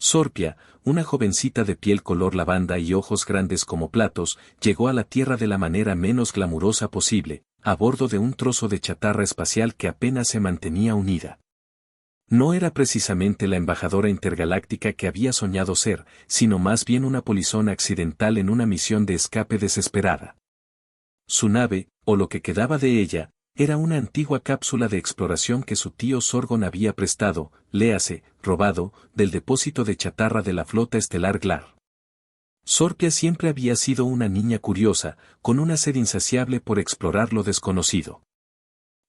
Sorpia, una jovencita de piel color lavanda y ojos grandes como platos, llegó a la Tierra de la manera menos glamurosa posible, a bordo de un trozo de chatarra espacial que apenas se mantenía unida. No era precisamente la embajadora intergaláctica que había soñado ser, sino más bien una polizona accidental en una misión de escape desesperada. Su nave, o lo que quedaba de ella, era una antigua cápsula de exploración que su tío Sorgon había prestado, léase, robado, del depósito de chatarra de la flota estelar Glar. Sorpia siempre había sido una niña curiosa, con una sed insaciable por explorar lo desconocido.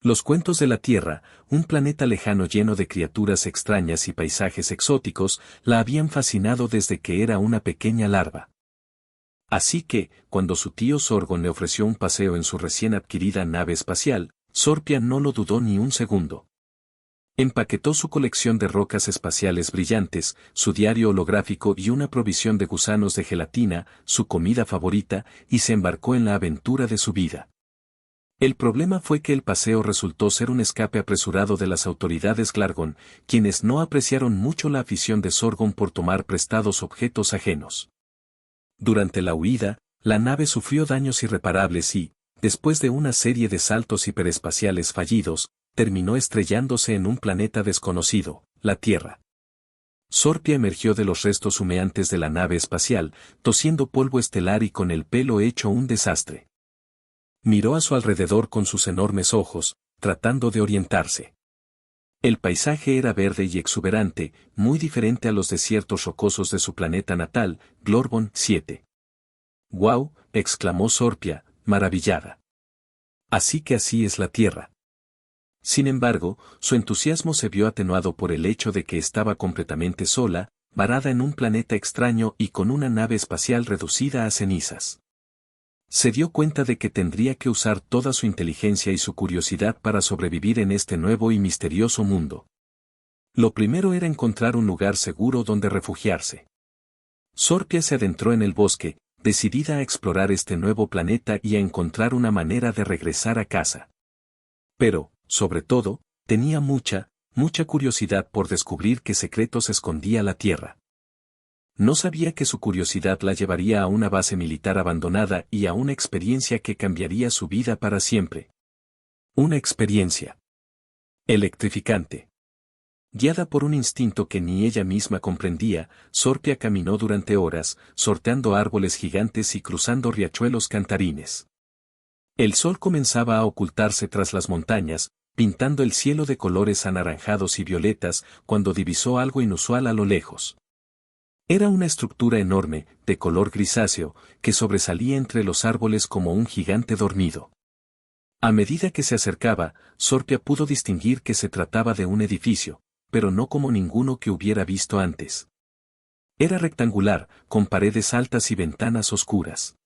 Los cuentos de la Tierra, un planeta lejano lleno de criaturas extrañas y paisajes exóticos, la habían fascinado desde que era una pequeña larva. Así que, cuando su tío Sorgon le ofreció un paseo en su recién adquirida nave espacial, Sorpia no lo dudó ni un segundo. Empaquetó su colección de rocas espaciales brillantes, su diario holográfico y una provisión de gusanos de gelatina, su comida favorita, y se embarcó en la aventura de su vida. El problema fue que el paseo resultó ser un escape apresurado de las autoridades Glargon, quienes no apreciaron mucho la afición de Sorgon por tomar prestados objetos ajenos. Durante la huida, la nave sufrió daños irreparables y, después de una serie de saltos hiperespaciales fallidos, terminó estrellándose en un planeta desconocido, la Tierra. Sorpia emergió de los restos humeantes de la nave espacial, tosiendo polvo estelar y con el pelo hecho un desastre. Miró a su alrededor con sus enormes ojos, tratando de orientarse. El paisaje era verde y exuberante, muy diferente a los desiertos rocosos de su planeta natal, Glorbon 7. «¡Guau!», exclamó Sorpia, maravillada. «Así que así es la Tierra». Sin embargo, su entusiasmo se vio atenuado por el hecho de que estaba completamente sola, varada en un planeta extraño y con una nave espacial reducida a cenizas. Se dio cuenta de que tendría que usar toda su inteligencia y su curiosidad para sobrevivir en este nuevo y misterioso mundo. Lo primero era encontrar un lugar seguro donde refugiarse. Sorpia se adentró en el bosque, decidida a explorar este nuevo planeta y a encontrar una manera de regresar a casa. Pero, sobre todo, tenía mucha curiosidad por descubrir qué secretos escondía la Tierra. No sabía que su curiosidad la llevaría a una base militar abandonada y a una experiencia que cambiaría su vida para siempre. Una experiencia electrificante. Guiada por un instinto que ni ella misma comprendía, Sorpia caminó durante horas, sorteando árboles gigantes y cruzando riachuelos cantarines. El sol comenzaba a ocultarse tras las montañas, pintando el cielo de colores anaranjados y violetas, cuando divisó algo inusual a lo lejos. Era una estructura enorme, de color grisáceo, que sobresalía entre los árboles como un gigante dormido. A medida que se acercaba, Sorpia pudo distinguir que se trataba de un edificio, pero no como ninguno que hubiera visto antes. Era rectangular, con paredes altas y ventanas oscuras.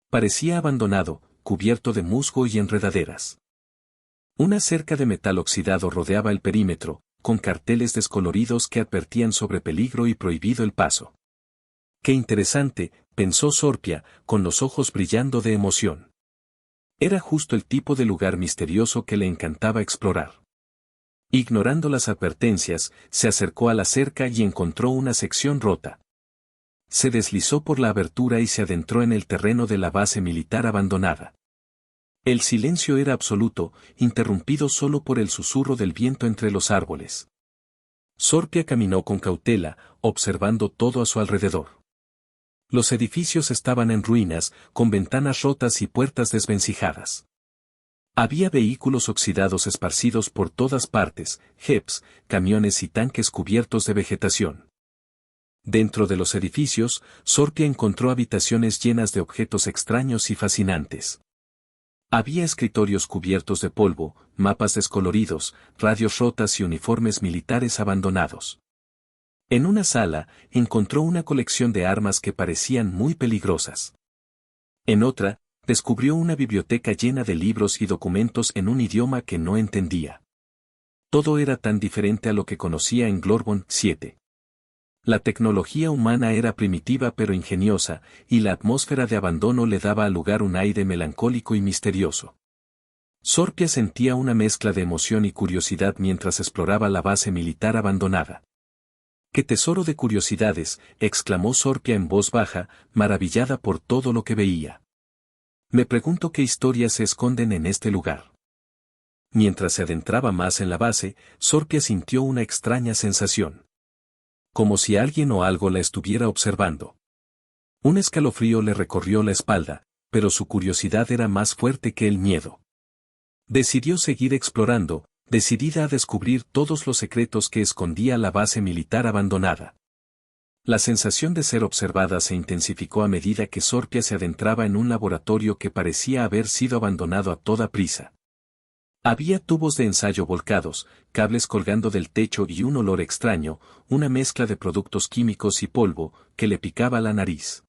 Parecía abandonado, cubierto de musgo y enredaderas. Una cerca de metal oxidado rodeaba el perímetro, con carteles descoloridos que advertían sobre peligro y prohibido el paso. «Qué interesante», pensó Sorpia, con los ojos brillando de emoción. Era justo el tipo de lugar misterioso que le encantaba explorar. Ignorando las advertencias, se acercó a la cerca y encontró una sección rota. Se deslizó por la abertura y se adentró en el terreno de la base militar abandonada. El silencio era absoluto, interrumpido solo por el susurro del viento entre los árboles. Sorpia caminó con cautela, observando todo a su alrededor. Los edificios estaban en ruinas, con ventanas rotas y puertas desvencijadas. Había vehículos oxidados esparcidos por todas partes, jeeps, camiones y tanques cubiertos de vegetación. Dentro de los edificios, Sorpia encontró habitaciones llenas de objetos extraños y fascinantes. Había escritorios cubiertos de polvo, mapas descoloridos, radios rotas y uniformes militares abandonados. En una sala, encontró una colección de armas que parecían muy peligrosas. En otra, descubrió una biblioteca llena de libros y documentos en un idioma que no entendía. Todo era tan diferente a lo que conocía en Glorbon 7. La tecnología humana era primitiva pero ingeniosa, y la atmósfera de abandono le daba al lugar un aire melancólico y misterioso. Sorpia sentía una mezcla de emoción y curiosidad mientras exploraba la base militar abandonada. ¡Qué tesoro de curiosidades!, exclamó Sorpia en voz baja, maravillada por todo lo que veía. Me pregunto qué historias se esconden en este lugar. Mientras se adentraba más en la base, Sorpia sintió una extraña sensación. Como si alguien o algo la estuviera observando. Un escalofrío le recorrió la espalda, pero su curiosidad era más fuerte que el miedo. Decidió seguir explorando, decidida a descubrir todos los secretos que escondía la base militar abandonada. La sensación de ser observada se intensificó a medida que Sorpia se adentraba en un laboratorio que parecía haber sido abandonado a toda prisa. Había tubos de ensayo volcados, cables colgando del techo y un olor extraño, una mezcla de productos químicos y polvo, que le picaba la nariz.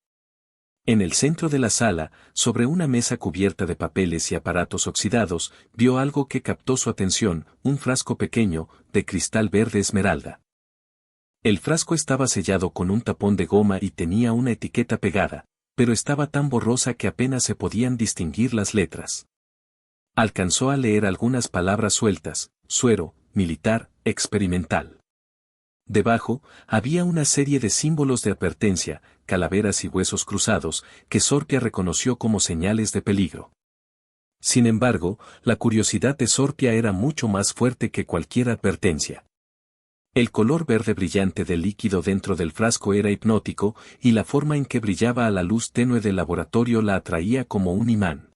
En el centro de la sala, sobre una mesa cubierta de papeles y aparatos oxidados, vio algo que captó su atención, un frasco pequeño, de cristal verde esmeralda. El frasco estaba sellado con un tapón de goma y tenía una etiqueta pegada, pero estaba tan borrosa que apenas se podían distinguir las letras. Alcanzó a leer algunas palabras sueltas: suero, militar, experimental. Debajo, había una serie de símbolos de advertencia, calaveras y huesos cruzados, que Sorpia reconoció como señales de peligro. Sin embargo, la curiosidad de Sorpia era mucho más fuerte que cualquier advertencia. El color verde brillante del líquido dentro del frasco era hipnótico, y la forma en que brillaba a la luz tenue del laboratorio la atraía como un imán.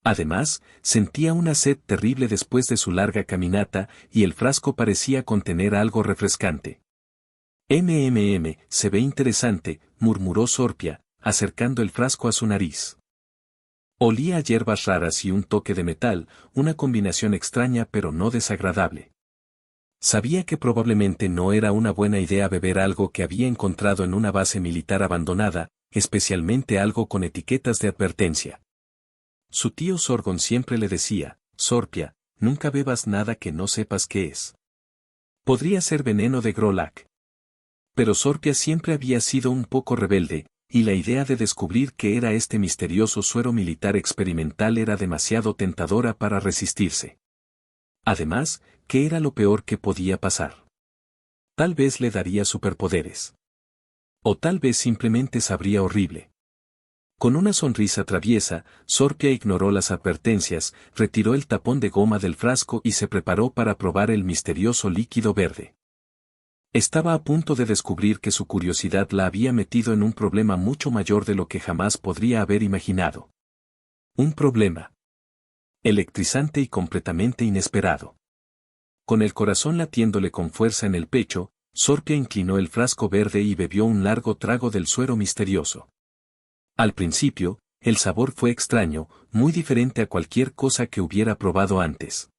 Además, sentía una sed terrible después de su larga caminata, y el frasco parecía contener algo refrescante. Se ve interesante, murmuró Sorpia, acercando el frasco a su nariz. Olía a hierbas raras y un toque de metal, una combinación extraña pero no desagradable. Sabía que probablemente no era una buena idea beber algo que había encontrado en una base militar abandonada, especialmente algo con etiquetas de advertencia. Su tío Sorgon siempre le decía: Sorpia, nunca bebas nada que no sepas qué es. Podría ser veneno de Grolak. Pero Sorpia siempre había sido un poco rebelde, y la idea de descubrir qué era este misterioso suero militar experimental era demasiado tentadora para resistirse. Además, ¿qué era lo peor que podía pasar? Tal vez le daría superpoderes. O tal vez simplemente sabría horrible. Con una sonrisa traviesa, Sorpia ignoró las advertencias, retiró el tapón de goma del frasco y se preparó para probar el misterioso líquido verde. Estaba a punto de descubrir que su curiosidad la había metido en un problema mucho mayor de lo que jamás podría haber imaginado. Un problema electrizante y completamente inesperado. Con el corazón latiéndole con fuerza en el pecho, Sorpia inclinó el frasco verde y bebió un largo trago del suero misterioso. Al principio, el sabor fue extraño, muy diferente a cualquier cosa que hubiera probado antes.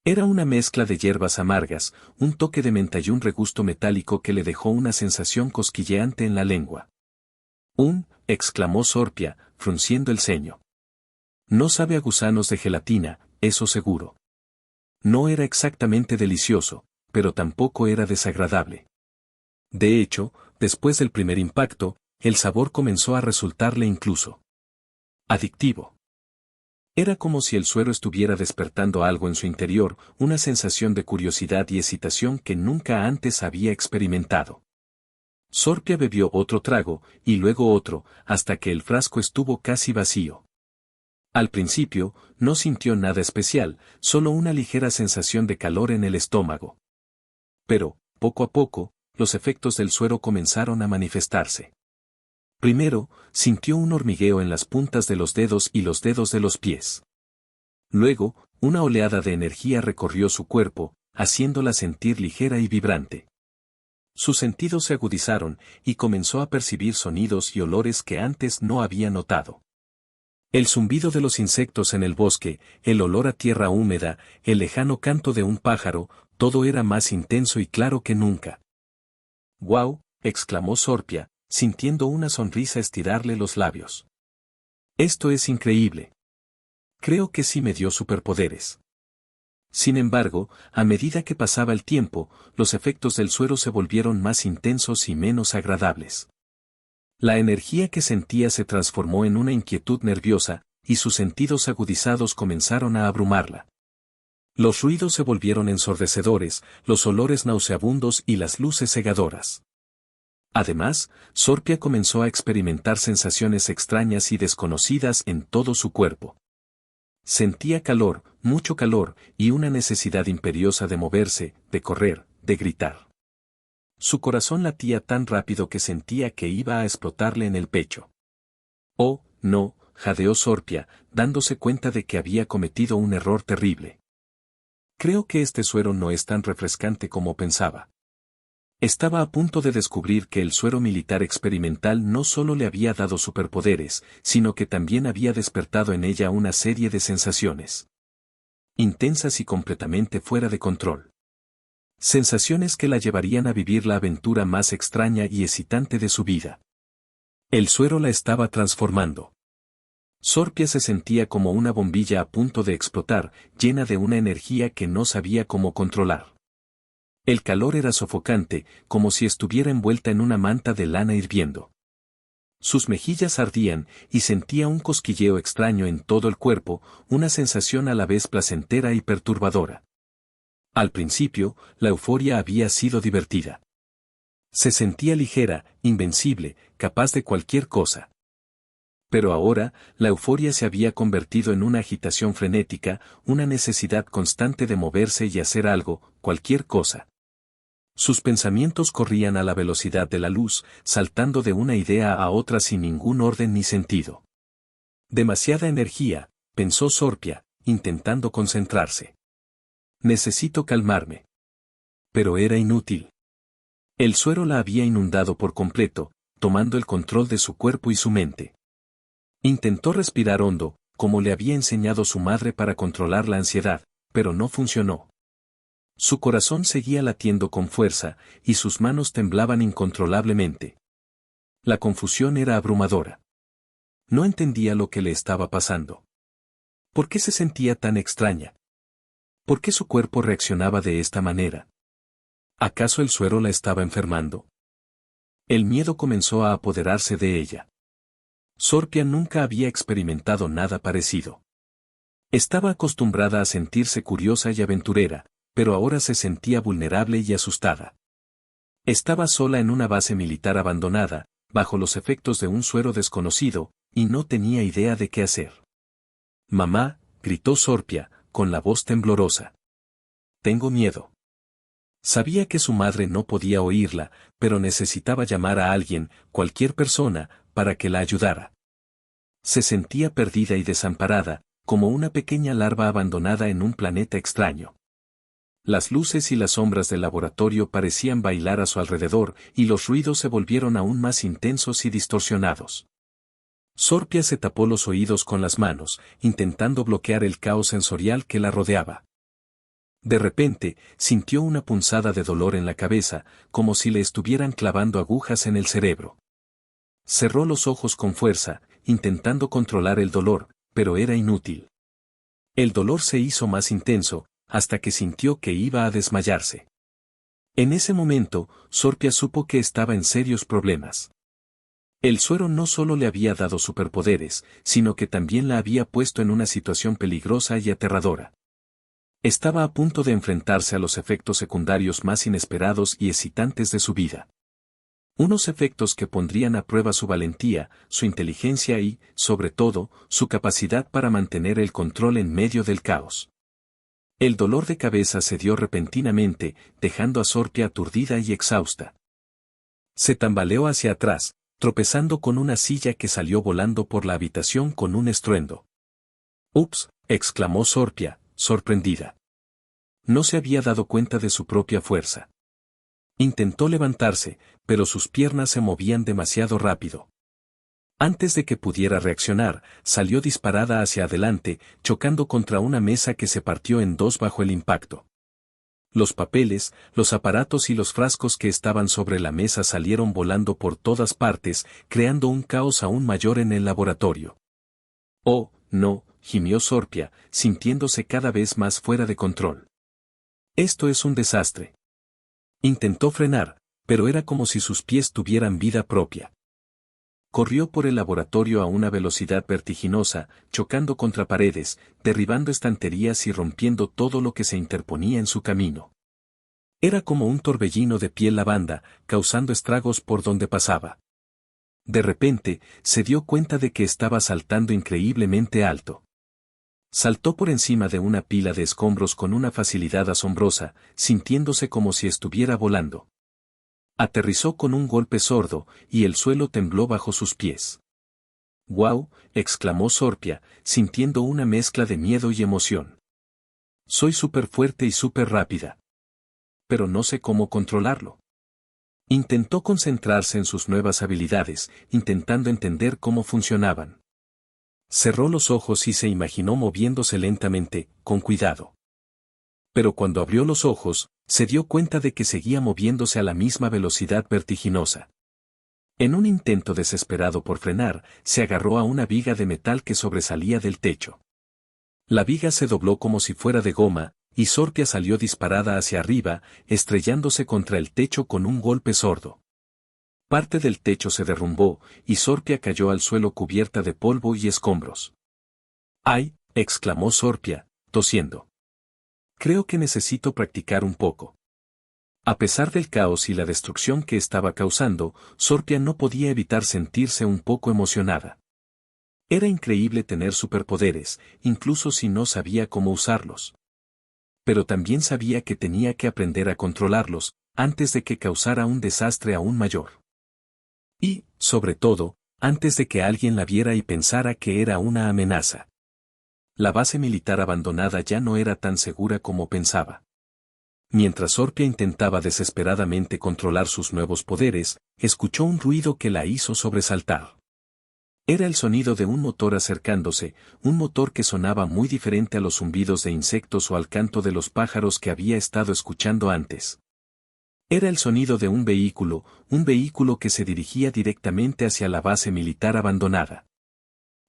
Era una mezcla de hierbas amargas, un toque de menta y un regusto metálico que le dejó una sensación cosquilleante en la lengua. Exclamó Sorpia, frunciendo el ceño. No sabe a gusanos de gelatina, eso seguro. No era exactamente delicioso, pero tampoco era desagradable. De hecho, después del primer impacto, el sabor comenzó a resultarle incluso adictivo. Era como si el suero estuviera despertando algo en su interior, una sensación de curiosidad y excitación que nunca antes había experimentado. Sorpia bebió otro trago, y luego otro, hasta que el frasco estuvo casi vacío. Al principio, no sintió nada especial, solo una ligera sensación de calor en el estómago. Pero, poco a poco, los efectos del suero comenzaron a manifestarse. Primero, sintió un hormigueo en las puntas de los dedos y los dedos de los pies. Luego, una oleada de energía recorrió su cuerpo, haciéndola sentir ligera y vibrante. Sus sentidos se agudizaron, y comenzó a percibir sonidos y olores que antes no había notado. El zumbido de los insectos en el bosque, el olor a tierra húmeda, el lejano canto de un pájaro, todo era más intenso y claro que nunca. «¡Guau!», exclamó Sorpia, sintiendo una sonrisa estirarle los labios. «Esto es increíble. Creo que sí me dio superpoderes». Sin embargo, a medida que pasaba el tiempo, los efectos del suero se volvieron más intensos y menos agradables. La energía que sentía se transformó en una inquietud nerviosa, y sus sentidos agudizados comenzaron a abrumarla. Los ruidos se volvieron ensordecedores, los olores nauseabundos y las luces cegadoras. Además, Sorpia comenzó a experimentar sensaciones extrañas y desconocidas en todo su cuerpo. Sentía calor, mucho calor, y una necesidad imperiosa de moverse, de correr, de gritar. Su corazón latía tan rápido que sentía que iba a explotarle en el pecho. Oh, no, jadeó Sorpia, dándose cuenta de que había cometido un error terrible. Creo que este suero no es tan refrescante como pensaba. Estaba a punto de descubrir que el suero militar experimental no solo le había dado superpoderes, sino que también había despertado en ella una serie de sensaciones intensas y completamente fuera de control. Sensaciones que la llevarían a vivir la aventura más extraña y excitante de su vida. El suero la estaba transformando. Sorpia se sentía como una bombilla a punto de explotar, llena de una energía que no sabía cómo controlar. El calor era sofocante, como si estuviera envuelta en una manta de lana hirviendo. Sus mejillas ardían, y sentía un cosquilleo extraño en todo el cuerpo, una sensación a la vez placentera y perturbadora. Al principio, la euforia había sido divertida. Se sentía ligera, invencible, capaz de cualquier cosa. Pero ahora, la euforia se había convertido en una agitación frenética, una necesidad constante de moverse y hacer algo, cualquier cosa. Sus pensamientos corrían a la velocidad de la luz, saltando de una idea a otra sin ningún orden ni sentido. Demasiada energía, pensó Sorpia, intentando concentrarse. Necesito calmarme. Pero era inútil. El suero la había inundado por completo, tomando el control de su cuerpo y su mente. Intentó respirar hondo, como le había enseñado su madre para controlar la ansiedad, pero no funcionó. Su corazón seguía latiendo con fuerza, y sus manos temblaban incontrolablemente. La confusión era abrumadora. No entendía lo que le estaba pasando. ¿Por qué se sentía tan extraña? ¿Por qué su cuerpo reaccionaba de esta manera? ¿Acaso el suero la estaba enfermando? El miedo comenzó a apoderarse de ella. Sorpia nunca había experimentado nada parecido. Estaba acostumbrada a sentirse curiosa y aventurera, pero ahora se sentía vulnerable y asustada. Estaba sola en una base militar abandonada, bajo los efectos de un suero desconocido, y no tenía idea de qué hacer. «Mamá», gritó Sorpia, con la voz temblorosa. «Tengo miedo». Sabía que su madre no podía oírla, pero necesitaba llamar a alguien, cualquier persona, para que la ayudara. Se sentía perdida y desamparada, como una pequeña larva abandonada en un planeta extraño. Las luces y las sombras del laboratorio parecían bailar a su alrededor, y los ruidos se volvieron aún más intensos y distorsionados. Sorpia se tapó los oídos con las manos, intentando bloquear el caos sensorial que la rodeaba. De repente, sintió una punzada de dolor en la cabeza, como si le estuvieran clavando agujas en el cerebro. Cerró los ojos con fuerza, intentando controlar el dolor, pero era inútil. El dolor se hizo más intenso, hasta que sintió que iba a desmayarse. En ese momento, Sorpia supo que estaba en serios problemas. El suero no solo le había dado superpoderes, sino que también la había puesto en una situación peligrosa y aterradora. Estaba a punto de enfrentarse a los efectos secundarios más inesperados y excitantes de su vida. Unos efectos que pondrían a prueba su valentía, su inteligencia y, sobre todo, su capacidad para mantener el control en medio del caos. El dolor de cabeza se dio repentinamente, dejando a Sorpia aturdida y exhausta. Se tambaleó hacia atrás, tropezando con una silla que salió volando por la habitación con un estruendo. «¡Ups!», exclamó Sorpia, sorprendida. No se había dado cuenta de su propia fuerza. Intentó levantarse, pero sus piernas se movían demasiado rápido. Antes de que pudiera reaccionar, salió disparada hacia adelante, chocando contra una mesa que se partió en dos bajo el impacto. Los papeles, los aparatos y los frascos que estaban sobre la mesa salieron volando por todas partes, creando un caos aún mayor en el laboratorio. «Oh, no», gimió Sorpia, sintiéndose cada vez más fuera de control. «Esto es un desastre». Intentó frenar, pero era como si sus pies tuvieran vida propia. corrió por el laboratorio a una velocidad vertiginosa, chocando contra paredes, derribando estanterías y rompiendo todo lo que se interponía en su camino. Era como un torbellino de piel lavanda, causando estragos por donde pasaba. De repente, se dio cuenta de que estaba saltando increíblemente alto. Saltó por encima de una pila de escombros con una facilidad asombrosa, sintiéndose como si estuviera volando. Aterrizó con un golpe sordo, y el suelo tembló bajo sus pies. «¡Guau!», exclamó Sorpia, sintiendo una mezcla de miedo y emoción. «Soy súper fuerte y súper rápida. Pero no sé cómo controlarlo». Intentó concentrarse en sus nuevas habilidades, intentando entender cómo funcionaban. Cerró los ojos y se imaginó moviéndose lentamente, con cuidado. Pero cuando abrió los ojos, se dio cuenta de que seguía moviéndose a la misma velocidad vertiginosa. En un intento desesperado por frenar, se agarró a una viga de metal que sobresalía del techo. La viga se dobló como si fuera de goma, y Sorpia salió disparada hacia arriba, estrellándose contra el techo con un golpe sordo. Parte del techo se derrumbó, y Sorpia cayó al suelo cubierta de polvo y escombros. «¡Ay!», exclamó Sorpia, tosiendo. «Creo que necesito practicar un poco». A pesar del caos y la destrucción que estaba causando, Sorpia no podía evitar sentirse un poco emocionada. Era increíble tener superpoderes, incluso si no sabía cómo usarlos. Pero también sabía que tenía que aprender a controlarlos, antes de que causara un desastre aún mayor. Y, sobre todo, antes de que alguien la viera y pensara que era una amenaza. La base militar abandonada ya no era tan segura como pensaba. Mientras Sorpia intentaba desesperadamente controlar sus nuevos poderes, escuchó un ruido que la hizo sobresaltar. Era el sonido de un motor acercándose, un motor que sonaba muy diferente a los zumbidos de insectos o al canto de los pájaros que había estado escuchando antes. Era el sonido de un vehículo que se dirigía directamente hacia la base militar abandonada.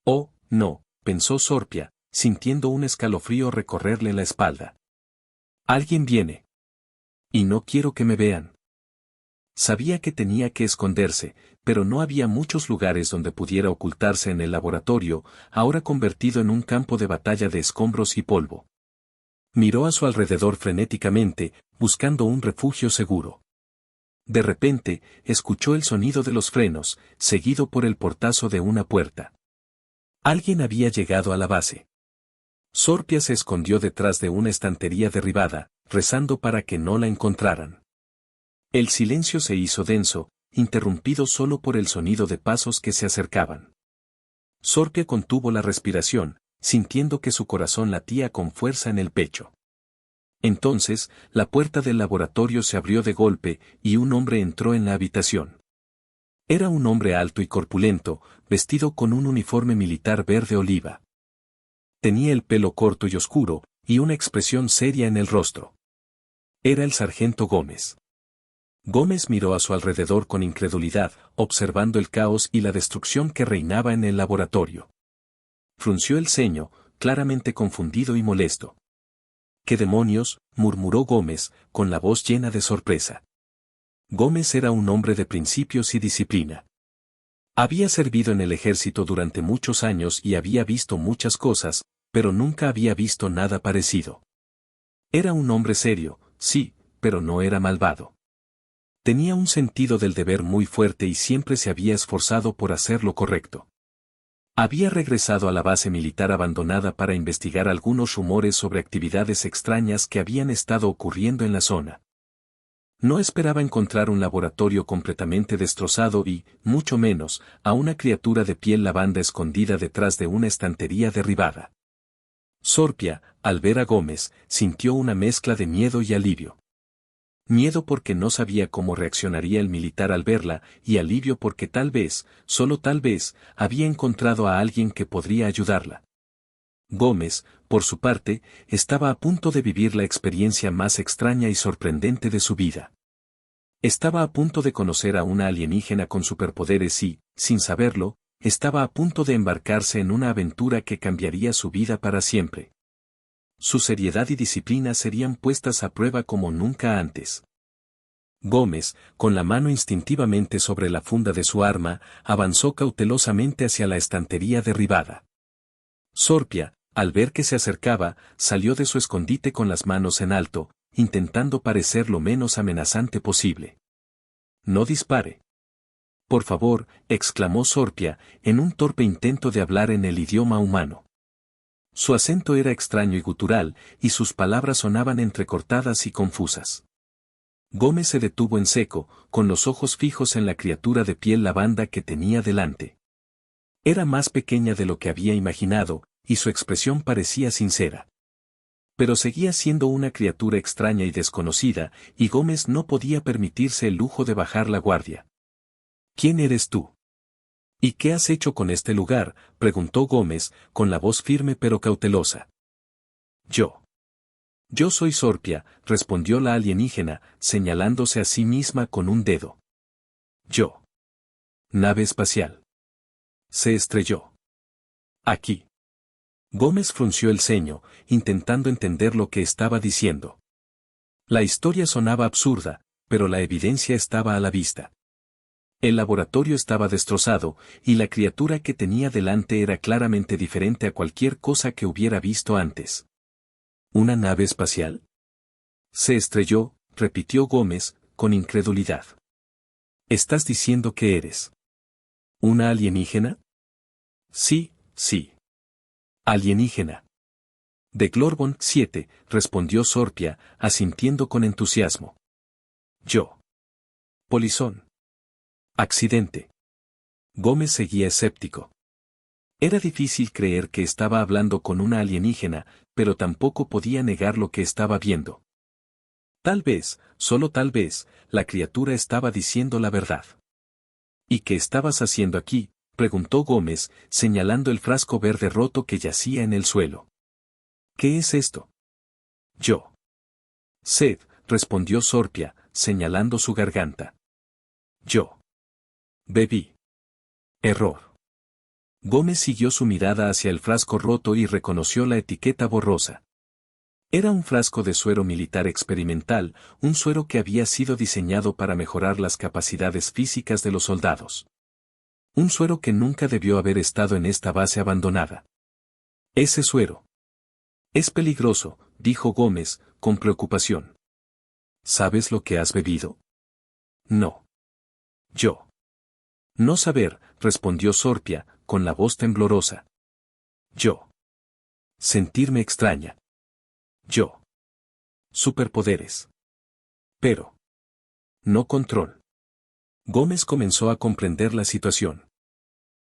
«Oh, no», pensó Sorpia, sintiendo un escalofrío recorrerle la espalda. «Alguien viene. Y no quiero que me vean». Sabía que tenía que esconderse, pero no había muchos lugares donde pudiera ocultarse en el laboratorio, ahora convertido en un campo de batalla de escombros y polvo. Miró a su alrededor frenéticamente, buscando un refugio seguro. De repente, escuchó el sonido de los frenos, seguido por el portazo de una puerta. Alguien había llegado a la base. Sorpia se escondió detrás de una estantería derribada, rezando para que no la encontraran. El silencio se hizo denso, interrumpido solo por el sonido de pasos que se acercaban. Sorpia contuvo la respiración, sintiendo que su corazón latía con fuerza en el pecho. Entonces, la puerta del laboratorio se abrió de golpe, y un hombre entró en la habitación. Era un hombre alto y corpulento, vestido con un uniforme militar verde oliva. Tenía el pelo corto y oscuro, y una expresión seria en el rostro. Era el sargento Gómez. Gómez miró a su alrededor con incredulidad, observando el caos y la destrucción que reinaba en el laboratorio. Frunció el ceño, claramente confundido y molesto. «¿Qué demonios?», murmuró Gómez, con la voz llena de sorpresa. Gómez era un hombre de principios y disciplina. Había servido en el ejército durante muchos años y había visto muchas cosas, pero nunca había visto nada parecido. Era un hombre serio, sí, pero no era malvado. Tenía un sentido del deber muy fuerte y siempre se había esforzado por hacer lo correcto. Había regresado a la base militar abandonada para investigar algunos rumores sobre actividades extrañas que habían estado ocurriendo en la zona. No esperaba encontrar un laboratorio completamente destrozado y, mucho menos, a una criatura de piel lavanda escondida detrás de una estantería derribada. Sorpia, al ver a Gómez, sintió una mezcla de miedo y alivio. Miedo porque no sabía cómo reaccionaría el militar al verla, y alivio porque tal vez, solo tal vez, había encontrado a alguien que podría ayudarla. Gómez, por su parte, estaba a punto de vivir la experiencia más extraña y sorprendente de su vida. Estaba a punto de conocer a una alienígena con superpoderes y, sin saberlo, estaba a punto de embarcarse en una aventura que cambiaría su vida para siempre. Su seriedad y disciplina serían puestas a prueba como nunca antes. Gómez, con la mano instintivamente sobre la funda de su arma, avanzó cautelosamente hacia la estantería derribada. Sorpia, al ver que se acercaba, salió de su escondite con las manos en alto, intentando parecer lo menos amenazante posible. «No dispare». «Por favor», exclamó Sorpia, en un torpe intento de hablar en el idioma humano. Su acento era extraño y gutural, y sus palabras sonaban entrecortadas y confusas. Gómez se detuvo en seco, con los ojos fijos en la criatura de piel lavanda que tenía delante. Era más pequeña de lo que había imaginado, y su expresión parecía sincera. Pero seguía siendo una criatura extraña y desconocida, y Gómez no podía permitirse el lujo de bajar la guardia. «¿Quién eres tú? ¿Y qué has hecho con este lugar?», preguntó Gómez, con la voz firme pero cautelosa. «Yo soy Sorpia», respondió la alienígena, señalándose a sí misma con un dedo. «Yo. Nave espacial. Se estrelló. Aquí». Gómez frunció el ceño, intentando entender lo que estaba diciendo. La historia sonaba absurda, pero la evidencia estaba a la vista. El laboratorio estaba destrozado, y la criatura que tenía delante era claramente diferente a cualquier cosa que hubiera visto antes. ¿Una nave espacial? Se estrelló, repitió Gómez, con incredulidad. ¿Estás diciendo que eres una alienígena? Sí, sí. Alienígena. De Glorbon 7, respondió Sorpia, asintiendo con entusiasmo. Yo. Polizón. Accidente. Gómez seguía escéptico. Era difícil creer que estaba hablando con una alienígena, pero tampoco podía negar lo que estaba viendo. Tal vez, solo tal vez, la criatura estaba diciendo la verdad. ¿Y qué estabas haciendo aquí?, preguntó Gómez, señalando el frasco verde roto que yacía en el suelo. ¿Qué es esto? Yo. Sed, respondió Sorpia, señalando su garganta. Yo. Bebí. Error. Gómez siguió su mirada hacia el frasco roto y reconoció la etiqueta borrosa. Era un frasco de suero militar experimental, un suero que había sido diseñado para mejorar las capacidades físicas de los soldados. Un suero que nunca debió haber estado en esta base abandonada. Ese suero. Es peligroso, dijo Gómez, con preocupación. ¿Sabes lo que has bebido? No. Yo. No saber, respondió Sorpia, con la voz temblorosa. Yo. Sentirme extraña. Yo. Superpoderes. Pero. No control. Gómez comenzó a comprender la situación.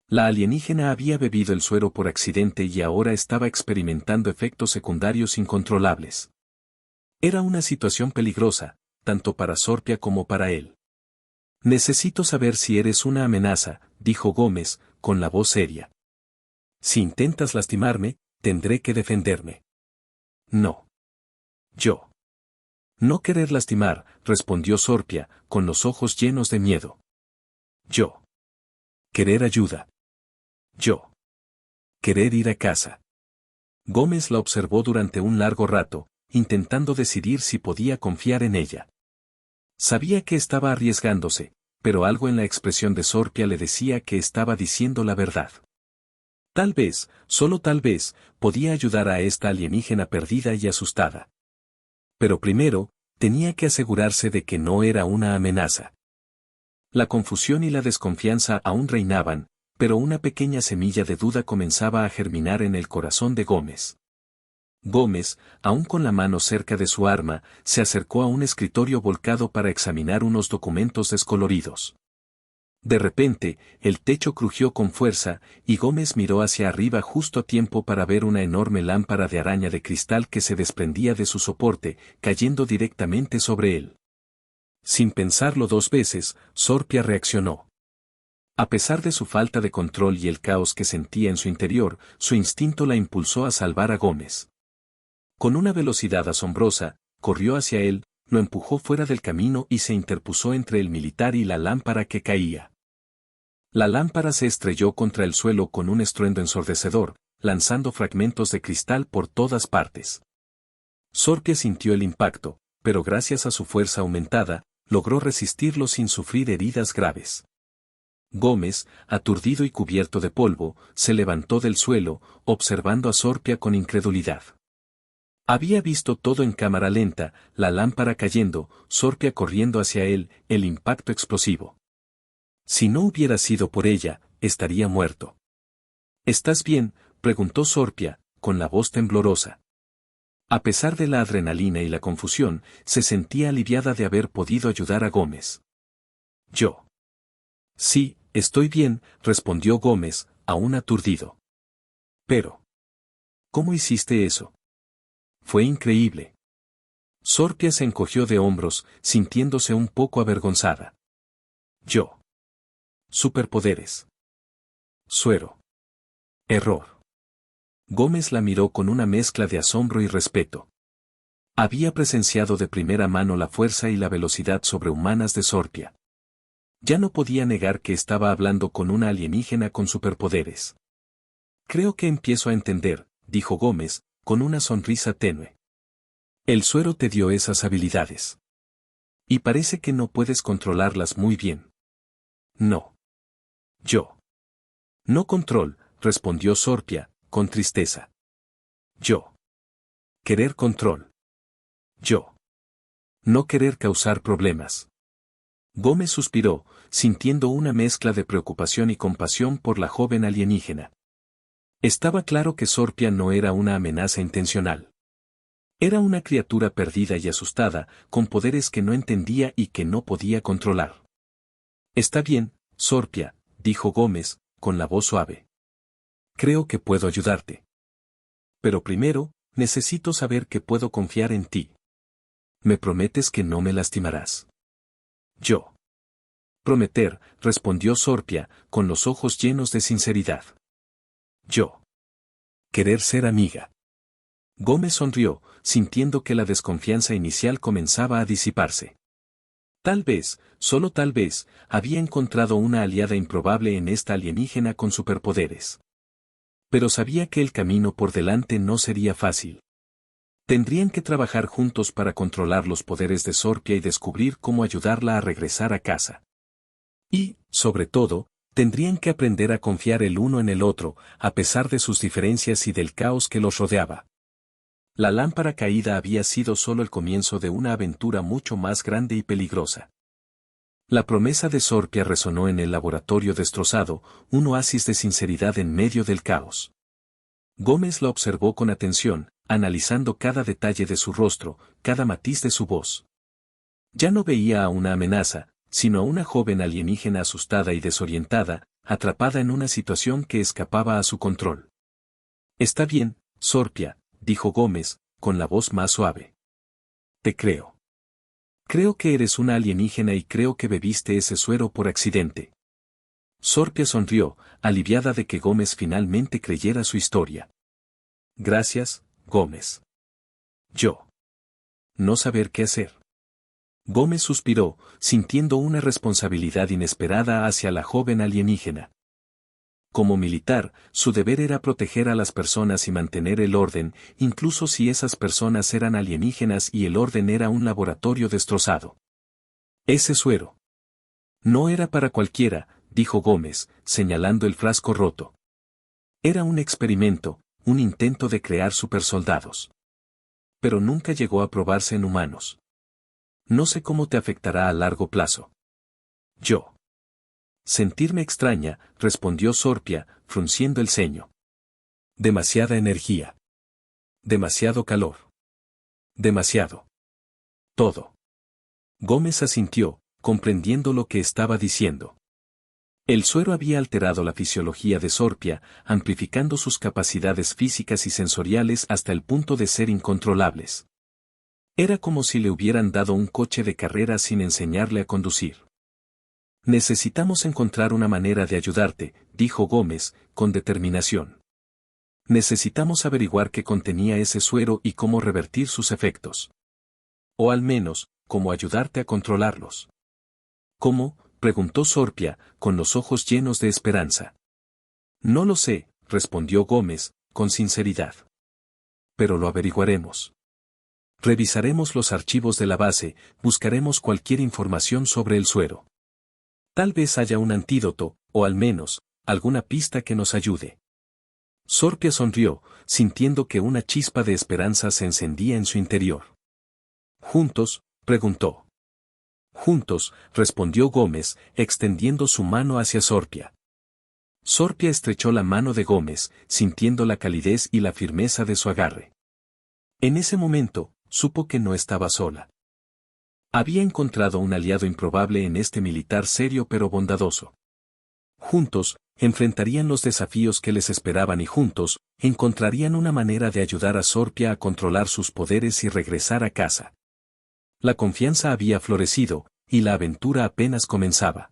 La alienígena había bebido el suero por accidente y ahora estaba experimentando efectos secundarios incontrolables. Era una situación peligrosa, tanto para Sorpia como para él. Necesito saber si eres una amenaza, dijo Gómez, con la voz seria. Si intentas lastimarme, tendré que defenderme. No. Yo. No querer lastimar, respondió Sorpia, con los ojos llenos de miedo. Yo. Querer ayuda. Yo. Querer ir a casa. Gómez la observó durante un largo rato, intentando decidir si podía confiar en ella. Sabía que estaba arriesgándose, pero algo en la expresión de Sorpia le decía que estaba diciendo la verdad. Tal vez, solo tal vez, podía ayudar a esta alienígena perdida y asustada. Pero primero, tenía que asegurarse de que no era una amenaza. La confusión y la desconfianza aún reinaban, pero una pequeña semilla de duda comenzaba a germinar en el corazón de Gómez. Gómez, aún con la mano cerca de su arma, se acercó a un escritorio volcado para examinar unos documentos descoloridos. De repente, el techo crujió con fuerza, y Gómez miró hacia arriba justo a tiempo para ver una enorme lámpara de araña de cristal que se desprendía de su soporte, cayendo directamente sobre él. Sin pensarlo dos veces, Sorpia reaccionó. A pesar de su falta de control y el caos que sentía en su interior, su instinto la impulsó a salvar a Gómez. Con una velocidad asombrosa, corrió hacia él, lo empujó fuera del camino y se interpuso entre el militar y la lámpara que caía. La lámpara se estrelló contra el suelo con un estruendo ensordecedor, lanzando fragmentos de cristal por todas partes. Sorpia sintió el impacto, pero gracias a su fuerza aumentada, logró resistirlo sin sufrir heridas graves. Gómez, aturdido y cubierto de polvo, se levantó del suelo, observando a Sorpia con incredulidad. Había visto todo en cámara lenta, la lámpara cayendo, Sorpia corriendo hacia él, el impacto explosivo. Si no hubiera sido por ella, estaría muerto. ¿Estás bien?, preguntó Sorpia, con la voz temblorosa. A pesar de la adrenalina y la confusión, se sentía aliviada de haber podido ayudar a Gómez. Yo. Sí, estoy bien, respondió Gómez, aún aturdido. Pero. ¿Cómo hiciste eso? Fue increíble. Sorpia se encogió de hombros, sintiéndose un poco avergonzada. Yo. Superpoderes. Suero. Error. Gómez la miró con una mezcla de asombro y respeto. Había presenciado de primera mano la fuerza y la velocidad sobrehumanas de Sorpia. Ya no podía negar que estaba hablando con una alienígena con superpoderes. Creo que empiezo a entender, dijo Gómez, con una sonrisa tenue. El suero te dio esas habilidades. Y parece que no puedes controlarlas muy bien. No. Yo. No control, respondió Sorpia, con tristeza. Yo. Querer control. Yo. No querer causar problemas. Gómez suspiró, sintiendo una mezcla de preocupación y compasión por la joven alienígena. Estaba claro que Sorpia no era una amenaza intencional. Era una criatura perdida y asustada, con poderes que no entendía y que no podía controlar. Está bien, Sorpia, dijo Gómez, con la voz suave. Creo que puedo ayudarte. Pero primero, necesito saber que puedo confiar en ti. ¿Me prometes que no me lastimarás? Yo. Prometer, respondió Sorpia, con los ojos llenos de sinceridad. Yo. Querer ser amiga. Gómez sonrió, sintiendo que la desconfianza inicial comenzaba a disiparse. Tal vez, solo tal vez, había encontrado una aliada improbable en esta alienígena con superpoderes. Pero sabía que el camino por delante no sería fácil. Tendrían que trabajar juntos para controlar los poderes de Sorpia y descubrir cómo ayudarla a regresar a casa. Y, sobre todo, tendrían que aprender a confiar el uno en el otro, a pesar de sus diferencias y del caos que los rodeaba. La lámpara caída había sido solo el comienzo de una aventura mucho más grande y peligrosa. La promesa de Sorpia resonó en el laboratorio destrozado, un oasis de sinceridad en medio del caos. Gómez la observó con atención, analizando cada detalle de su rostro, cada matiz de su voz. Ya no veía a una amenaza, sino a una joven alienígena asustada y desorientada, atrapada en una situación que escapaba a su control. Está bien, Sorpia, dijo Gómez, con la voz más suave. Te creo. Creo que eres una alienígena y creo que bebiste ese suero por accidente. Sorpia sonrió, aliviada de que Gómez finalmente creyera su historia. Gracias, Gómez. Yo. No saber qué hacer. Gómez suspiró, sintiendo una responsabilidad inesperada hacia la joven alienígena. Como militar, su deber era proteger a las personas y mantener el orden, incluso si esas personas eran alienígenas y el orden era un laboratorio destrozado. Ese suero. No era para cualquiera, dijo Gómez, señalando el frasco roto. Era un experimento, un intento de crear supersoldados. Pero nunca llegó a probarse en humanos. No sé cómo te afectará a largo plazo. Yo. Sentirme extraña, respondió Sorpia, frunciendo el ceño. Demasiada energía. Demasiado calor. Demasiado. Todo. Gómez asintió, comprendiendo lo que estaba diciendo. El suero había alterado la fisiología de Sorpia, amplificando sus capacidades físicas y sensoriales hasta el punto de ser incontrolables. Era como si le hubieran dado un coche de carreras sin enseñarle a conducir. Necesitamos encontrar una manera de ayudarte, dijo Gómez, con determinación. Necesitamos averiguar qué contenía ese suero y cómo revertir sus efectos. O al menos, cómo ayudarte a controlarlos. ¿Cómo?, preguntó Sorpia, con los ojos llenos de esperanza. No lo sé, respondió Gómez, con sinceridad. Pero lo averiguaremos. Revisaremos los archivos de la base, buscaremos cualquier información sobre el suero. Tal vez haya un antídoto, o al menos, alguna pista que nos ayude. Sorpia sonrió, sintiendo que una chispa de esperanza se encendía en su interior. ¿Juntos?, preguntó. Juntos, respondió Gómez, extendiendo su mano hacia Sorpia. Sorpia estrechó la mano de Gómez, sintiendo la calidez y la firmeza de su agarre. En ese momento, supo que no estaba sola. Había encontrado un aliado improbable en este militar serio pero bondadoso. Juntos, enfrentarían los desafíos que les esperaban y juntos, encontrarían una manera de ayudar a Sorpia a controlar sus poderes y regresar a casa. La confianza había florecido, y la aventura apenas comenzaba.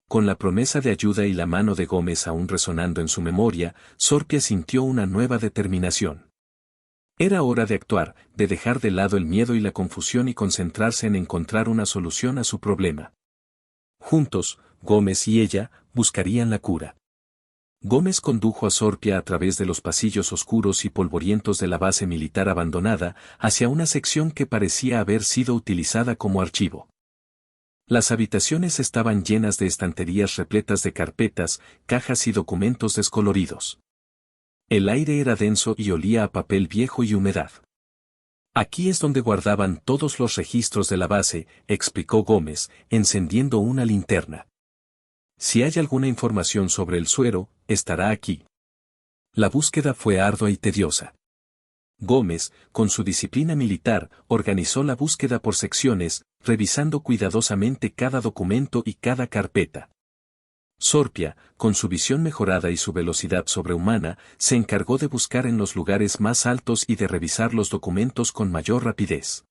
Con la promesa de ayuda y la mano de Gómez aún resonando en su memoria, Sorpia sintió una nueva determinación. Era hora de actuar, de dejar de lado el miedo y la confusión y concentrarse en encontrar una solución a su problema. Juntos, Gómez y ella, buscarían la cura. Gómez condujo a Sorpia a través de los pasillos oscuros y polvorientos de la base militar abandonada, hacia una sección que parecía haber sido utilizada como archivo. Las habitaciones estaban llenas de estanterías repletas de carpetas, cajas y documentos descoloridos. El aire era denso y olía a papel viejo y humedad. Aquí es donde guardaban todos los registros de la base, explicó Gómez, encendiendo una linterna. Si hay alguna información sobre el suero, estará aquí. La búsqueda fue ardua y tediosa. Gómez, con su disciplina militar, organizó la búsqueda por secciones, revisando cuidadosamente cada documento y cada carpeta. Sorpia, con su visión mejorada y su velocidad sobrehumana, se encargó de buscar en los lugares más altos y de revisar los documentos con mayor rapidez.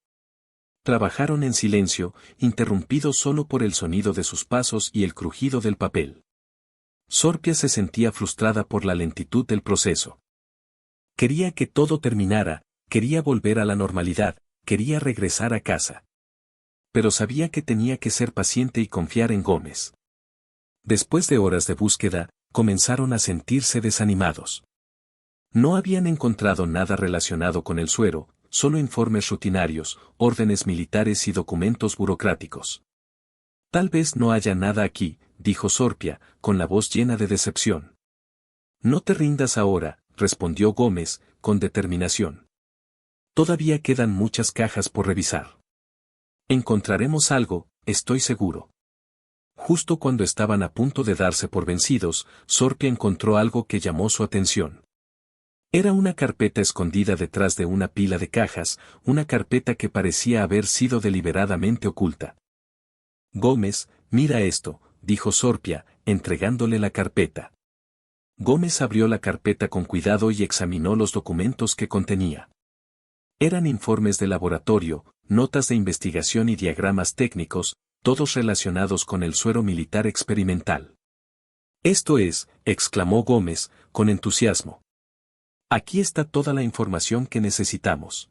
Trabajaron en silencio, interrumpidos solo por el sonido de sus pasos y el crujido del papel. Sorpia se sentía frustrada por la lentitud del proceso. Quería que todo terminara, quería volver a la normalidad, quería regresar a casa. Pero sabía que tenía que ser paciente y confiar en Gómez. Después de horas de búsqueda, comenzaron a sentirse desanimados. No habían encontrado nada relacionado con el suero, solo informes rutinarios, órdenes militares y documentos burocráticos. Tal vez no haya nada aquí, dijo Sorpia, con la voz llena de decepción. No te rindas ahora, respondió Gómez, con determinación. Todavía quedan muchas cajas por revisar. Encontraremos algo, estoy seguro. Justo cuando estaban a punto de darse por vencidos, Sorpia encontró algo que llamó su atención. Era una carpeta escondida detrás de una pila de cajas, una carpeta que parecía haber sido deliberadamente oculta. Gómez, mira esto, dijo Sorpia, entregándole la carpeta. Gómez abrió la carpeta con cuidado y examinó los documentos que contenía. Eran informes de laboratorio, notas de investigación y diagramas técnicos, todos relacionados con el suero militar experimental. Esto es, exclamó Gómez, con entusiasmo. Aquí está toda la información que necesitamos.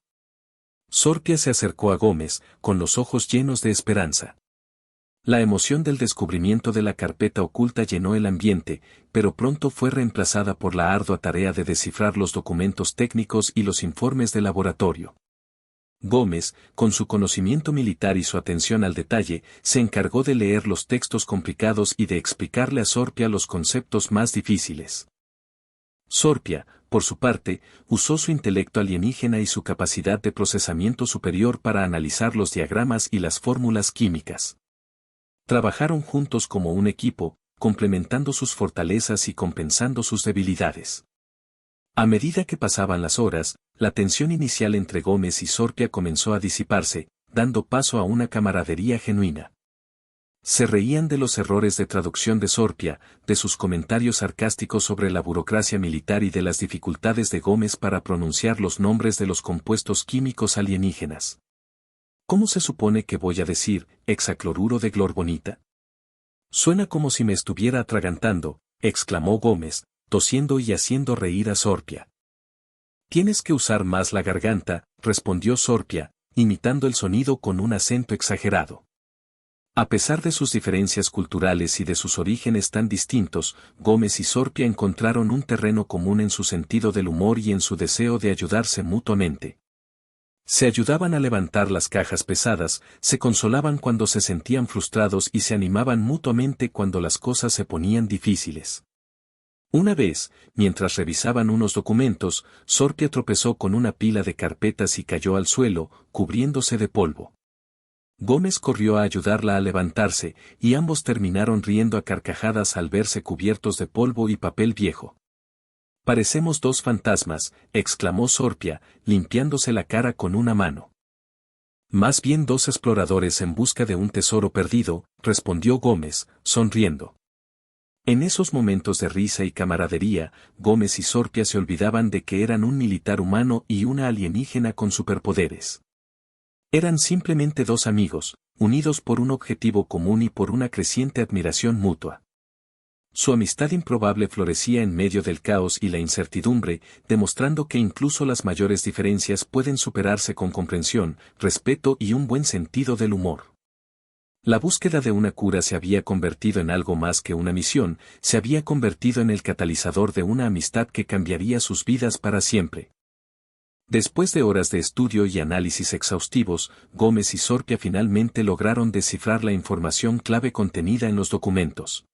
Sorpia se acercó a Gómez, con los ojos llenos de esperanza. La emoción del descubrimiento de la carpeta oculta llenó el ambiente, pero pronto fue reemplazada por la ardua tarea de descifrar los documentos técnicos y los informes de laboratorio. Gómez, con su conocimiento militar y su atención al detalle, se encargó de leer los textos complicados y de explicarle a Sorpia los conceptos más difíciles. Sorpia, por su parte, usó su intelecto alienígena y su capacidad de procesamiento superior para analizar los diagramas y las fórmulas químicas. Trabajaron juntos como un equipo, complementando sus fortalezas y compensando sus debilidades. A medida que pasaban las horas, la tensión inicial entre Gómez y Sorpia comenzó a disiparse, dando paso a una camaradería genuina. Se reían de los errores de traducción de Sorpia, de sus comentarios sarcásticos sobre la burocracia militar y de las dificultades de Gómez para pronunciar los nombres de los compuestos químicos alienígenas. ¿Cómo se supone que voy a decir hexacloruro de glorbonita? Suena como si me estuviera atragantando, exclamó Gómez, tosiendo y haciendo reír a Sorpia. Tienes que usar más la garganta, respondió Sorpia, imitando el sonido con un acento exagerado. A pesar de sus diferencias culturales y de sus orígenes tan distintos, Gómez y Sorpia encontraron un terreno común en su sentido del humor y en su deseo de ayudarse mutuamente. Se ayudaban a levantar las cajas pesadas, se consolaban cuando se sentían frustrados y se animaban mutuamente cuando las cosas se ponían difíciles. Una vez, mientras revisaban unos documentos, Sorpia tropezó con una pila de carpetas y cayó al suelo, cubriéndose de polvo. Gómez corrió a ayudarla a levantarse, y ambos terminaron riendo a carcajadas al verse cubiertos de polvo y papel viejo. «Parecemos dos fantasmas», exclamó Sorpia, limpiándose la cara con una mano. «Más bien dos exploradores en busca de un tesoro perdido», respondió Gómez, sonriendo. En esos momentos de risa y camaradería, Gómez y Sorpia se olvidaban de que eran un militar humano y una alienígena con superpoderes. Eran simplemente dos amigos, unidos por un objetivo común y por una creciente admiración mutua. Su amistad improbable florecía en medio del caos y la incertidumbre, demostrando que incluso las mayores diferencias pueden superarse con comprensión, respeto y un buen sentido del humor. La búsqueda de una cura se había convertido en algo más que una misión, se había convertido en el catalizador de una amistad que cambiaría sus vidas para siempre. Después de horas de estudio y análisis exhaustivos, Gómez y Sorpia finalmente lograron descifrar la información clave contenida en los documentos.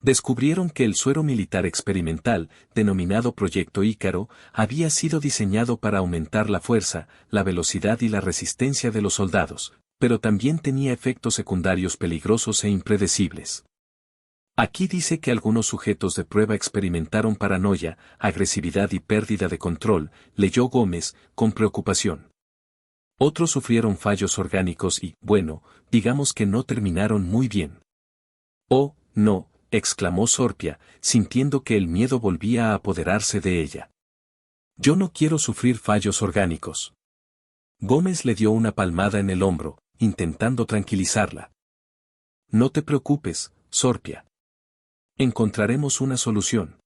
Descubrieron que el suero militar experimental, denominado Proyecto Ícaro, había sido diseñado para aumentar la fuerza, la velocidad y la resistencia de los soldados, pero también tenía efectos secundarios peligrosos e impredecibles. Aquí dice que algunos sujetos de prueba experimentaron paranoia, agresividad y pérdida de control, leyó Gómez, con preocupación. Otros sufrieron fallos orgánicos y, bueno, digamos que no terminaron muy bien. «Oh, no», exclamó Sorpia, sintiendo que el miedo volvía a apoderarse de ella. «Yo no quiero sufrir fallos orgánicos». Gómez le dio una palmada en el hombro, intentando tranquilizarla. «No te preocupes, Sorpia. Encontraremos una solución.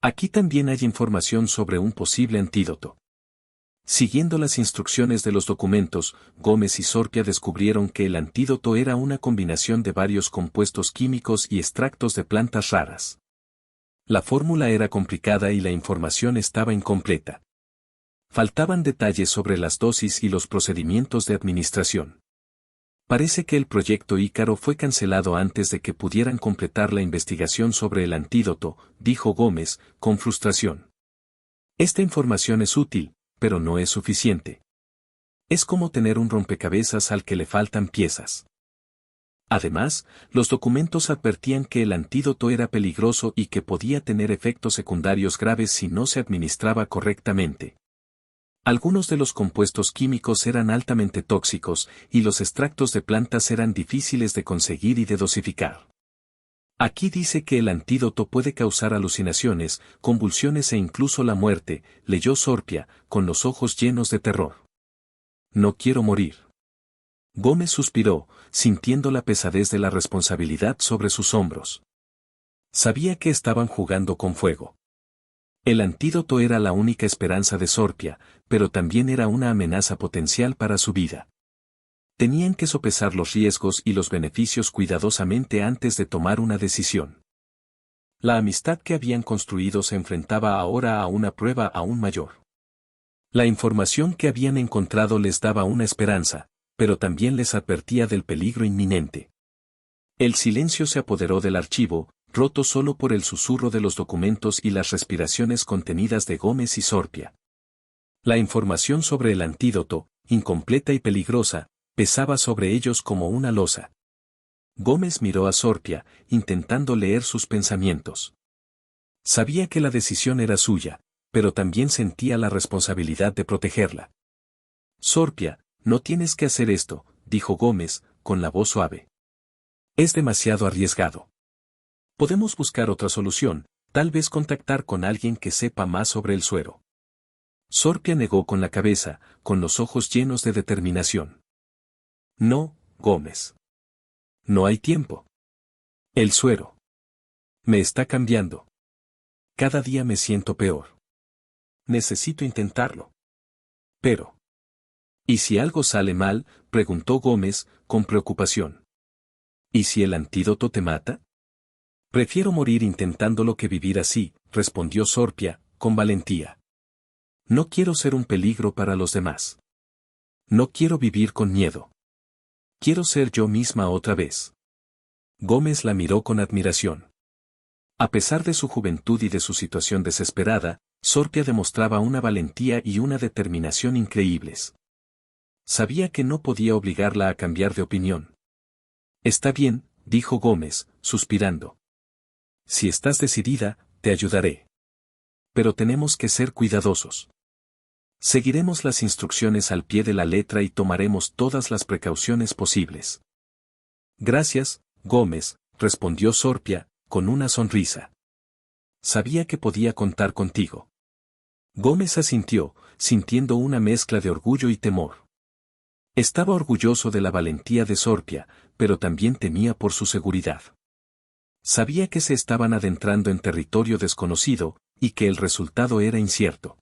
Aquí también hay información sobre un posible antídoto». Siguiendo las instrucciones de los documentos, Gómez y Sorpia descubrieron que el antídoto era una combinación de varios compuestos químicos y extractos de plantas raras. La fórmula era complicada y la información estaba incompleta. Faltaban detalles sobre las dosis y los procedimientos de administración. Parece que el proyecto Ícaro fue cancelado antes de que pudieran completar la investigación sobre el antídoto, dijo Gómez, con frustración. Esta información es útil, pero no es suficiente. Es como tener un rompecabezas al que le faltan piezas. Además, los documentos advertían que el antídoto era peligroso y que podía tener efectos secundarios graves si no se administraba correctamente. Algunos de los compuestos químicos eran altamente tóxicos, y los extractos de plantas eran difíciles de conseguir y de dosificar. Aquí dice que el antídoto puede causar alucinaciones, convulsiones e incluso la muerte, leyó Sorpia, con los ojos llenos de terror. «No quiero morir». Gómez suspiró, sintiendo la pesadez de la responsabilidad sobre sus hombros. Sabía que estaban jugando con fuego. El antídoto era la única esperanza de Sorpia, pero también era una amenaza potencial para su vida. Tenían que sopesar los riesgos y los beneficios cuidadosamente antes de tomar una decisión. La amistad que habían construido se enfrentaba ahora a una prueba aún mayor. La información que habían encontrado les daba una esperanza, pero también les advertía del peligro inminente. El silencio se apoderó del archivo, roto solo por el susurro de los documentos y las respiraciones contenidas de Gómez y Sorpia. La información sobre el antídoto, incompleta y peligrosa, pesaba sobre ellos como una losa. Gómez miró a Sorpia, intentando leer sus pensamientos. Sabía que la decisión era suya, pero también sentía la responsabilidad de protegerla. «Sorpia, no tienes que hacer esto», dijo Gómez, con la voz suave. «Es demasiado arriesgado. Podemos buscar otra solución, tal vez contactar con alguien que sepa más sobre el suero». Sorpia negó con la cabeza, con los ojos llenos de determinación. «No, Gómez. No hay tiempo. El suero. Me está cambiando. Cada día me siento peor. Necesito intentarlo». «Pero. ¿Y si algo sale mal?», preguntó Gómez, con preocupación. «¿Y si el antídoto te mata?». «Prefiero morir intentándolo que vivir así», respondió Sorpia, con valentía. «No quiero ser un peligro para los demás». No quiero vivir con miedo. Quiero ser yo misma otra vez. Gómez la miró con admiración. A pesar de su juventud y de su situación desesperada, Sorpia demostraba una valentía y una determinación increíbles. Sabía que no podía obligarla a cambiar de opinión. Está bien, dijo Gómez, suspirando. Si estás decidida, te ayudaré. Pero tenemos que ser cuidadosos. Seguiremos las instrucciones al pie de la letra y tomaremos todas las precauciones posibles. Gracias, Gómez, respondió Sorpia, con una sonrisa. Sabía que podía contar contigo. Gómez asintió, sintiendo una mezcla de orgullo y temor. Estaba orgulloso de la valentía de Sorpia, pero también temía por su seguridad. Sabía que se estaban adentrando en territorio desconocido, y que el resultado era incierto.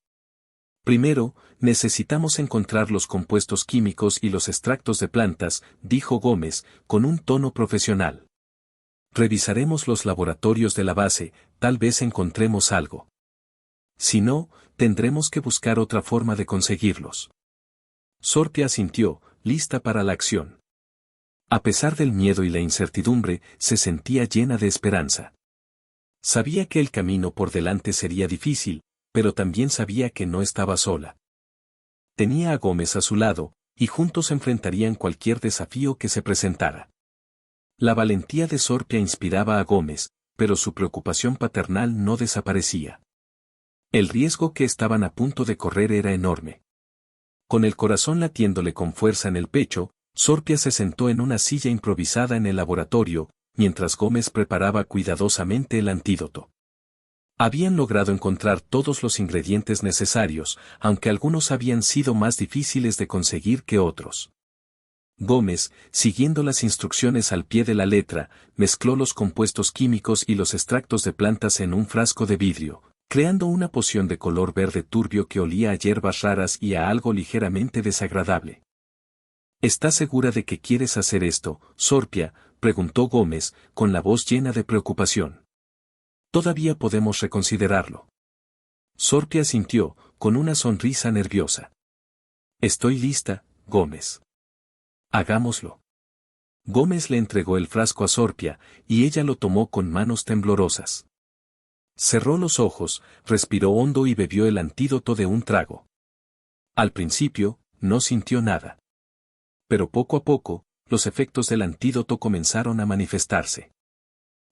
Primero, necesitamos encontrar los compuestos químicos y los extractos de plantas, dijo Gómez, con un tono profesional. Revisaremos los laboratorios de la base, tal vez encontremos algo. Si no, tendremos que buscar otra forma de conseguirlos. Sorpia asintió, lista para la acción. A pesar del miedo y la incertidumbre, se sentía llena de esperanza. Sabía que el camino por delante sería difícil, pero también sabía que no estaba sola. Tenía a Gómez a su lado, y juntos enfrentarían cualquier desafío que se presentara. La valentía de Sorpia inspiraba a Gómez, pero su preocupación paternal no desaparecía. El riesgo que estaban a punto de correr era enorme. Con el corazón latiéndole con fuerza en el pecho, Sorpia se sentó en una silla improvisada en el laboratorio, mientras Gómez preparaba cuidadosamente el antídoto. Habían logrado encontrar todos los ingredientes necesarios, aunque algunos habían sido más difíciles de conseguir que otros. Gómez, siguiendo las instrucciones al pie de la letra, mezcló los compuestos químicos y los extractos de plantas en un frasco de vidrio, creando una poción de color verde turbio que olía a hierbas raras y a algo ligeramente desagradable. ¿Estás segura de que quieres hacer esto, Sorpia?, preguntó Gómez, con la voz llena de preocupación. Todavía podemos reconsiderarlo. Sorpia asintió, con una sonrisa nerviosa. Estoy lista, Gómez. Hagámoslo. Gómez le entregó el frasco a Sorpia, y ella lo tomó con manos temblorosas. Cerró los ojos, respiró hondo y bebió el antídoto de un trago. Al principio, no sintió nada. Pero poco a poco, los efectos del antídoto comenzaron a manifestarse.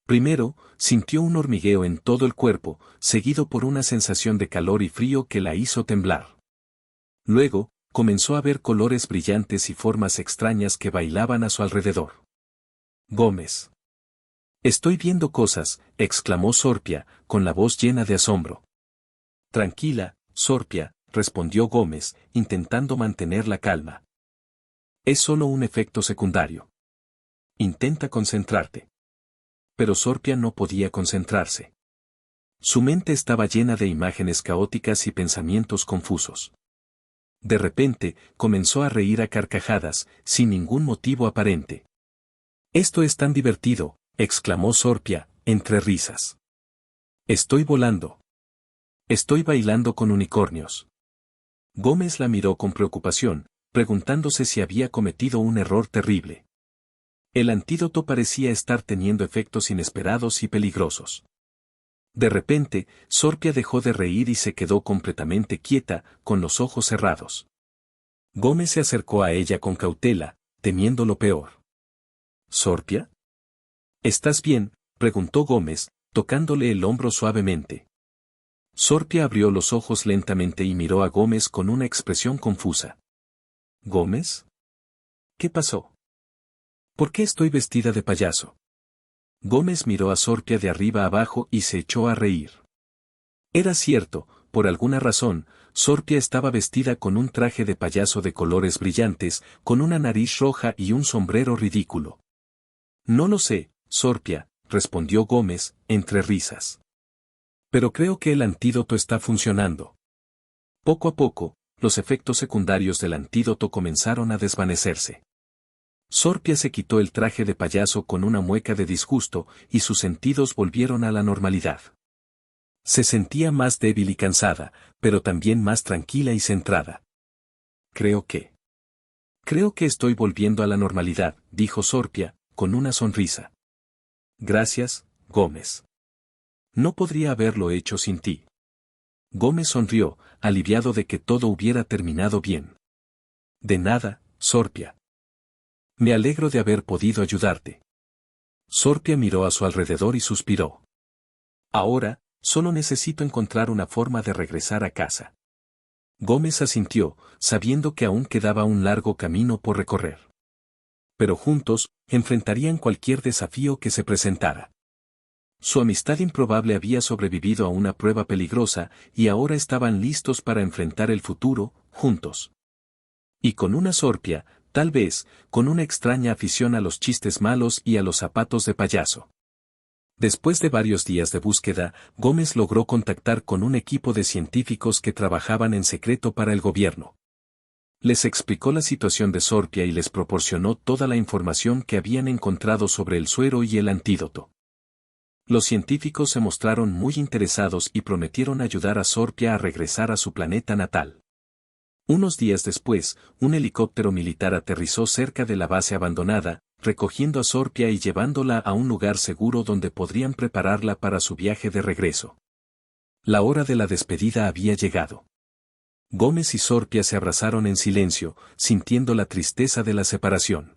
Primero, sintió un hormigueo en todo el cuerpo, seguido por una sensación de calor y frío que la hizo temblar. Luego, comenzó a ver colores brillantes y formas extrañas que bailaban a su alrededor. Gómez. Estoy viendo cosas, exclamó Sorpia, con la voz llena de asombro. Tranquila, Sorpia, respondió Gómez, intentando mantener la calma. Es solo un efecto secundario. Intenta concentrarte. Pero Sorpia no podía concentrarse. Su mente estaba llena de imágenes caóticas y pensamientos confusos. De repente, comenzó a reír a carcajadas, sin ningún motivo aparente. Esto es tan divertido, exclamó Sorpia, entre risas. Estoy volando. Estoy bailando con unicornios. Gómez la miró con preocupación, preguntándose si había cometido un error terrible. El antídoto parecía estar teniendo efectos inesperados y peligrosos. De repente, Sorpia dejó de reír y se quedó completamente quieta, con los ojos cerrados. Gómez se acercó a ella con cautela, temiendo lo peor. ¿Sorpia? ¿Estás bien?, preguntó Gómez, tocándole el hombro suavemente. Sorpia abrió los ojos lentamente y miró a Gómez con una expresión confusa. ¿Gómez? ¿Qué pasó? ¿Por qué estoy vestida de payaso? Gómez miró a Sorpia de arriba abajo y se echó a reír. Era cierto, por alguna razón, Sorpia estaba vestida con un traje de payaso de colores brillantes, con una nariz roja y un sombrero ridículo. No lo sé, Sorpia, respondió Gómez, entre risas. Pero creo que el antídoto está funcionando. Poco a poco, los efectos secundarios del antídoto comenzaron a desvanecerse. Sorpia se quitó el traje de payaso con una mueca de disgusto, y sus sentidos volvieron a la normalidad. Se sentía más débil y cansada, pero también más tranquila y centrada. Creo que Creo que estoy volviendo a la normalidad, dijo Sorpia, con una sonrisa. Gracias, Gómez. No podría haberlo hecho sin ti. Gómez sonrió, aliviado de que todo hubiera terminado bien. De nada, Sorpia. Me alegro de haber podido ayudarte. Sorpia miró a su alrededor y suspiró. Ahora, solo necesito encontrar una forma de regresar a casa. Gómez asintió, sabiendo que aún quedaba un largo camino por recorrer. Pero juntos, enfrentarían cualquier desafío que se presentara. Su amistad improbable había sobrevivido a una prueba peligrosa y ahora estaban listos para enfrentar el futuro, juntos. Y con una Sorpia, tal vez, con una extraña afición a los chistes malos y a los zapatos de payaso. Después de varios días de búsqueda, Gómez logró contactar con un equipo de científicos que trabajaban en secreto para el gobierno. Les explicó la situación de Sorpia y les proporcionó toda la información que habían encontrado sobre el suero y el antídoto. Los científicos se mostraron muy interesados y prometieron ayudar a Sorpia a regresar a su planeta natal. Unos días después, un helicóptero militar aterrizó cerca de la base abandonada, recogiendo a Sorpia y llevándola a un lugar seguro donde podrían prepararla para su viaje de regreso. La hora de la despedida había llegado. Gómez y Sorpia se abrazaron en silencio, sintiendo la tristeza de la separación.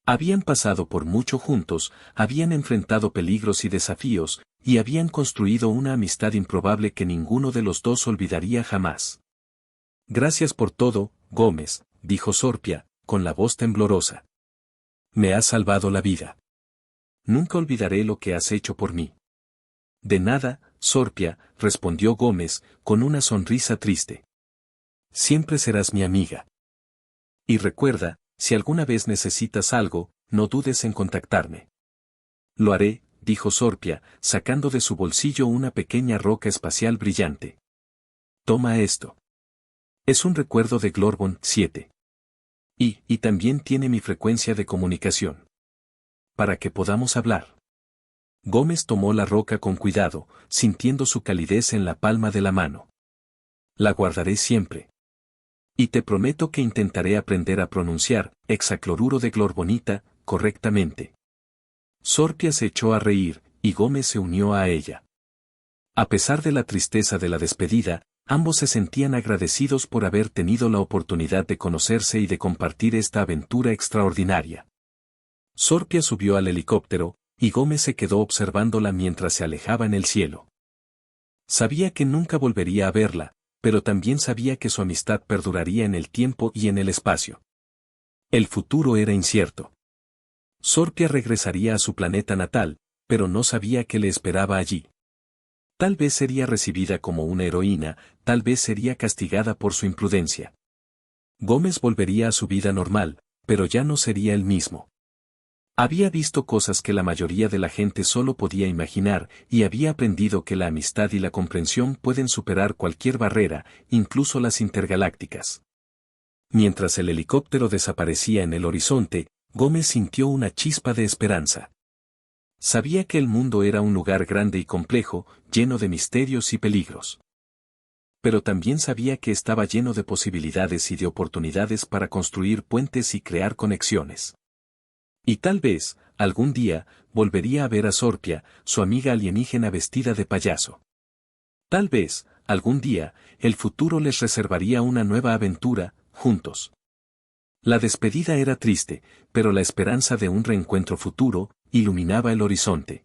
Habían pasado por mucho juntos, habían enfrentado peligros y desafíos, y habían construido una amistad improbable que ninguno de los dos olvidaría jamás. Gracias por todo, Gómez, dijo Sorpia, con la voz temblorosa. Me has salvado la vida. Nunca olvidaré lo que has hecho por mí. De nada, Sorpia, respondió Gómez, con una sonrisa triste. Siempre serás mi amiga. Y recuerda, si alguna vez necesitas algo, no dudes en contactarme. Lo haré, dijo Sorpia, sacando de su bolsillo una pequeña roca espacial brillante. Toma esto. Es un recuerdo de Glorbon 7. Y también tiene mi frecuencia de comunicación. Para que podamos hablar. Gómez tomó la roca con cuidado, sintiendo su calidez en la palma de la mano. La guardaré siempre. Y te prometo que intentaré aprender a pronunciar hexacloruro de glorbonita correctamente. Sorpia se echó a reír, y Gómez se unió a ella. A pesar de la tristeza de la despedida, ambos se sentían agradecidos por haber tenido la oportunidad de conocerse y de compartir esta aventura extraordinaria. Sorpia subió al helicóptero, y Gómez se quedó observándola mientras se alejaba en el cielo. Sabía que nunca volvería a verla, pero también sabía que su amistad perduraría en el tiempo y en el espacio. El futuro era incierto. Sorpia regresaría a su planeta natal, pero no sabía qué le esperaba allí. Tal vez sería recibida como una heroína, tal vez sería castigada por su imprudencia. Gómez volvería a su vida normal, pero ya no sería el mismo. Había visto cosas que la mayoría de la gente solo podía imaginar, y había aprendido que la amistad y la comprensión pueden superar cualquier barrera, incluso las intergalácticas. Mientras el helicóptero desaparecía en el horizonte, Gómez sintió una chispa de esperanza. Sabía que el mundo era un lugar grande y complejo, lleno de misterios y peligros. Pero también sabía que estaba lleno de posibilidades y de oportunidades para construir puentes y crear conexiones. Y tal vez, algún día, volvería a ver a Sorpia, su amiga alienígena vestida de payaso. Tal vez, algún día, el futuro les reservaría una nueva aventura, juntos. La despedida era triste, pero la esperanza de un reencuentro futuro iluminaba el horizonte.